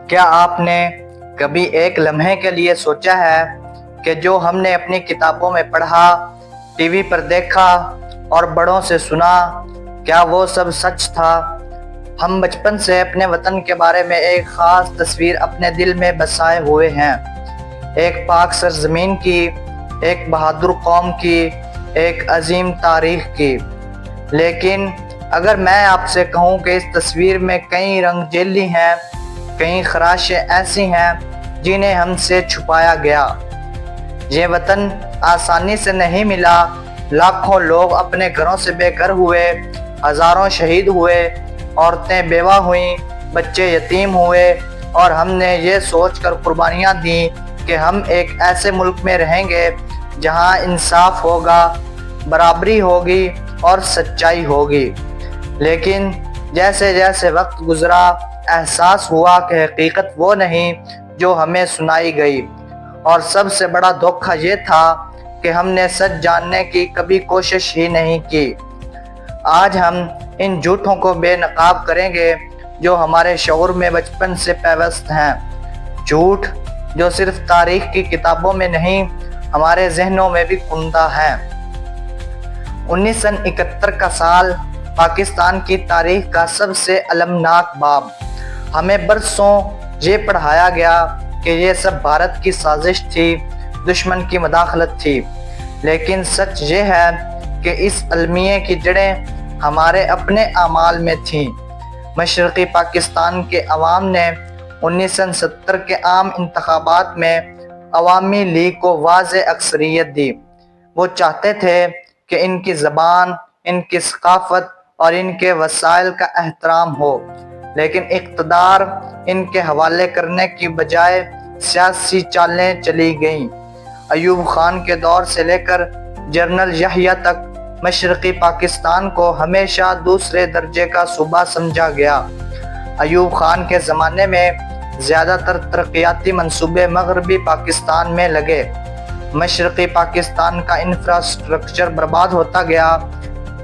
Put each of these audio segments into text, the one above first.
کیا آپ نے کبھی ایک لمحے کے لیے سوچا ہے کہ جو ہم نے اپنی کتابوں میں پڑھا، ٹی وی پر دیکھا اور بڑوں سے سنا، کیا وہ سب سچ تھا؟ ہم بچپن سے اپنے وطن کے بارے میں ایک خاص تصویر اپنے دل میں بسائے ہوئے ہیں، ایک پاک سرزمین کی، ایک بہادر قوم کی، ایک عظیم تاریخ کی۔ لیکن اگر میں آپ سے کہوں کہ اس تصویر میں کئی رنگ جیلی ہیں، کئی خراشیں ایسی ہیں جنہیں ہم سے چھپایا گیا۔ یہ وطن آسانی سے نہیں ملا، لاکھوں لوگ اپنے گھروں سے بے گھر ہوئے، ہزاروں شہید ہوئے، عورتیں بیوہ ہوئیں، بچے یتیم ہوئے، اور ہم نے یہ سوچ کر قربانیاں دیں کہ ہم ایک ایسے ملک میں رہیں گے جہاں انصاف ہوگا، برابری ہوگی اور سچائی ہوگی۔ لیکن جیسے جیسے وقت گزرا، احساس ہوا کہ حقیقت وہ نہیں جو ہمیں سنائی گئی، اور سب سے بڑا دھوکہ یہ تھا کہ ہم نے سچ جاننے کی کبھی کوشش ہی نہیں کی۔ آج ہم ان جھوٹوں کو بے نقاب کریں گے جو ہمارے شعور میں بچپن سے پیوست ہیں، جھوٹ جو صرف تاریخ کی کتابوں میں نہیں، ہمارے ذہنوں میں بھی کندہ ہیں۔ 1971 کا سال پاکستان کی تاریخ کا سب سے المناک باب۔ ہمیں برسوں یہ پڑھایا گیا کہ یہ سب بھارت کی سازش تھی، دشمن کی مداخلت تھی، لیکن سچ یہ ہے کہ اس المیے کی جڑیں ہمارے اپنے اعمال میں تھیں۔ مشرقی پاکستان کے عوام نے 1970 کے عام انتخابات میں عوامی لیگ کو واضح اکثریت دی۔ وہ چاہتے تھے کہ ان کی زبان، ان کی ثقافت اور ان کے وسائل کا احترام ہو، لیکن اقتدار ان کے حوالے کرنے کی بجائے سیاسی چالیں چلی گئیں۔ ایوب خان کے دور سے لے کر جنرل یحییٰ تک مشرقی پاکستان کو ہمیشہ دوسرے درجے کا صوبہ سمجھا گیا۔ ایوب خان کے زمانے میں زیادہ تر ترقیاتی منصوبے مغربی پاکستان میں لگے، مشرقی پاکستان کا انفراسٹرکچر برباد ہوتا گیا،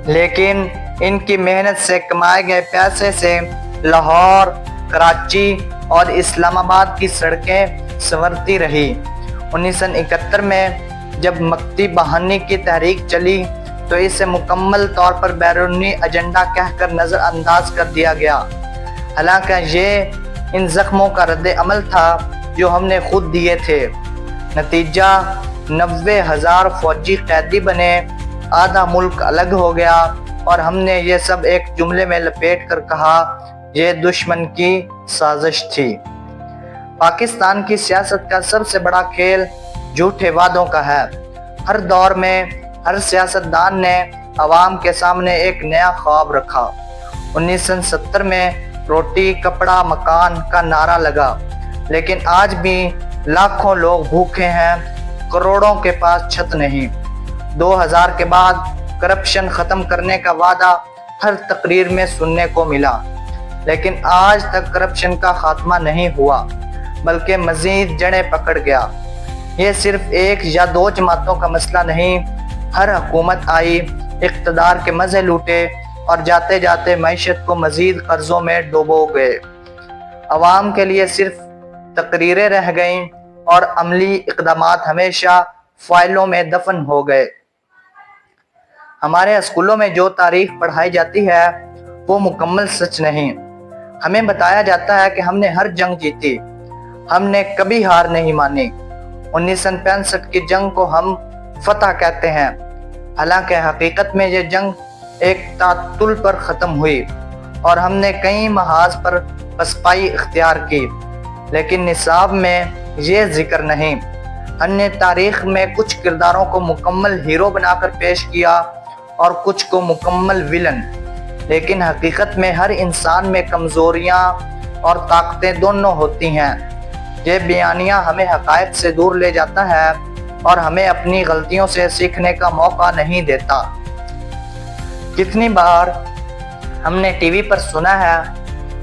لیکن ان کی محنت سے کمائے گئے پیسے سے لاہور، کراچی اور اسلام آباد کی سڑکیں سنورتی رہی۔ 1971 میں جب مکتی بحانی کی تحریک چلی تو اسے مکمل طور پر بیرونی ایجنڈا کہہ کر نظر انداز کر دیا گیا، حالانکہ یہ ان زخموں کا رد عمل تھا جو ہم نے خود دیے تھے۔ نتیجہ 90,000 فوجی قیدی بنے، آدھا ملک الگ ہو گیا، اور ہم نے یہ سب ایک جملے میں لپیٹ کر کہا، یہ دشمن کی سازش تھی۔ پاکستان کی سیاست کا سب سے بڑا کھیل جھوٹے وعدوں کا ہے۔ ہر دور میں ہر سیاستدان نے عوام کے سامنے ایک نیا خواب رکھا۔ 1970 میں روٹی، کپڑا، مکان کا نعرہ لگا، لیکن آج بھی لاکھوں لوگ بھوکے ہیں، کروڑوں کے پاس چھت نہیں۔ 2000 کے بعد کرپشن ختم کرنے کا وعدہ ہر تقریر میں سننے کو ملا، لیکن آج تک کرپشن کا خاتمہ نہیں ہوا، بلکہ مزید جڑیں پکڑ گیا۔ یہ صرف ایک یا دو جماعتوں کا مسئلہ نہیں، ہر حکومت آئی، اقتدار کے مزے لوٹے، اور جاتے جاتے معیشت کو مزید قرضوں میں ڈوبو گئے۔ عوام کے لیے صرف تقریریں رہ گئیں اور عملی اقدامات ہمیشہ فائلوں میں دفن ہو گئے۔ ہمارے اسکولوں میں جو تاریخ پڑھائی جاتی ہے وہ مکمل سچ نہیں۔ ہمیں بتایا جاتا ہے کہ ہم نے ہر جنگ جیتی، ہم نے کبھی ہار نہیں مانی۔ 1965 کی جنگ کو ہم فتح کہتے ہیں، حالانکہ حقیقت میں یہ جنگ ایک تعطل پر ختم ہوئی، اور ہم نے کئی محاذ پر پسپائی اختیار کی، لیکن نصاب میں یہ ذکر نہیں۔ ہم نے تاریخ میں کچھ کرداروں کو مکمل ہیرو بنا کر پیش کیا اور کچھ کو مکمل ویلن، لیکن حقیقت میں ہر انسان میں کمزوریاں اور طاقتیں دونوں ہوتی ہیں۔ یہ بیانیہ ہمیں حقائق سے دور لے جاتا ہے اور ہمیں اپنی غلطیوں سے سیکھنے کا موقع نہیں دیتا۔ کتنی بار ہم نے ٹی وی پر سنا ہے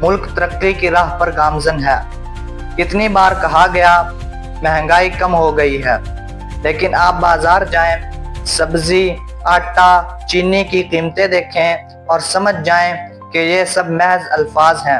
ملک ترقی کی راہ پر گامزن ہے، کتنی بار کہا گیا مہنگائی کم ہو گئی ہے، لیکن آپ بازار جائیں، سبزی، آٹا، چینی کی قیمتیں دیکھیں اور سمجھ جائیں کہ یہ سب محض الفاظ ہیں۔